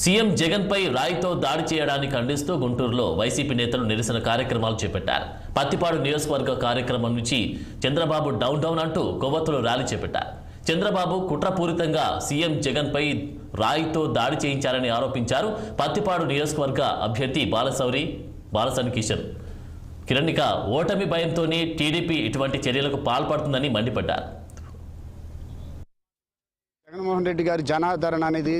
CM Jagan పై రాయితో దాడి చేయడానికి ఖండిస్తూ గుంటూరులో వైసీపీ నేతలు నిరసన కార్యక్రమాలు చేపట్టారు. పత్తిపాడు నియోజకవర్గ కార్యక్రమం నుంచి చంద్రబాబు డౌన్ డౌన్ అంటూ కొవ్వొత్తులు ర్యాలీ చేపట్టారు. చంద్రబాబు కుట్రపూరితంగా సీఎం జగన్ పై రాయితో దాడి చేయించారని ఆరోపించారు. పత్తిపాడు నియోజకవర్గ అభ్యర్థి బాలసన్ కిరణ్ ఓటమి భయంతోనే టీడీపీ ఇటువంటి చర్యలకు పాల్పడుతుందని మండిపడ్డారు. జగన్మోహన్ రెడ్డి గారి జనాదరణ అనేది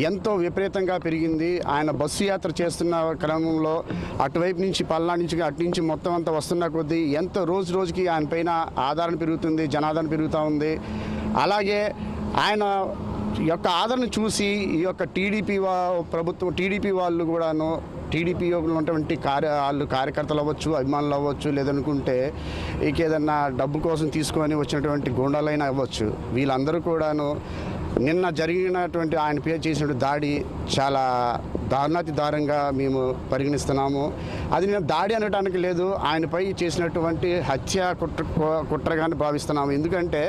ఎంతో విపరీతంగా పెరిగింది. ఆయన బస్సు యాత్ర చేస్తున్న క్రమంలో అటువైపు నుంచి పల్నా నుంచి అటు నుంచి మొత్తం అంతా వస్తున్న కొద్దీ ఎంతో రోజు రోజుకి ఆయన పైన ఆదరణ పెరుగుతుంది, జనాదరణ పెరుగుతూ ఉంది. అలాగే ఆయన యొక్క ఆదరణ చూసి ఈ యొక్క టీడీపీ వాళ్ళు కూడాను టీడీపీలో ఉన్నటువంటి కార్యకర్తలు అవ్వచ్చు, అభిమానులు అవ్వచ్చు, లేదనుకుంటే ఏదన్నా డబ్బు కోసం తీసుకొని వచ్చినటువంటి గూండాలైనా అవ్వచ్చు, వీళ్ళందరూ కూడాను నిన్న జరిగినటువంటి ఆయన పేరు చేసినటువంటి దాడి చాలా దారుణాతి దారుణంగా మేము పరిగణిస్తున్నాము. అది నేను దాడి అనడానికి లేదు, ఆయనపై చేసినటువంటి హత్య కుట్రగానే భావిస్తున్నాము. ఎందుకంటే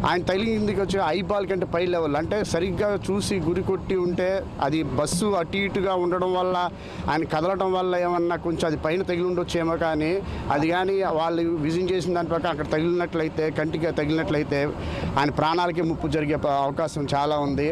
ఆయన తగిలిందికి వచ్చి ఐబాల్ కంటే పై లెవెల్, అంటే సరిగ్గా చూసి గురి కొట్టి ఉంటే అది బస్సు అటు ఇటుగా ఉండడం వల్ల ఆయన కదలడం వల్ల ఏమన్నా కొంచెం అది పైన తగిలి ఉండొచ్చేమో, కానీ అది కానీ వాళ్ళు విజిట్ చేసిన దాని ప్రకారం అక్కడ తగిలినట్లయితే, కంటికి తగిలినట్లయితే ఆయన ప్రాణాలకి ముప్పు జరిగే అవకాశం చాలా ఉంది.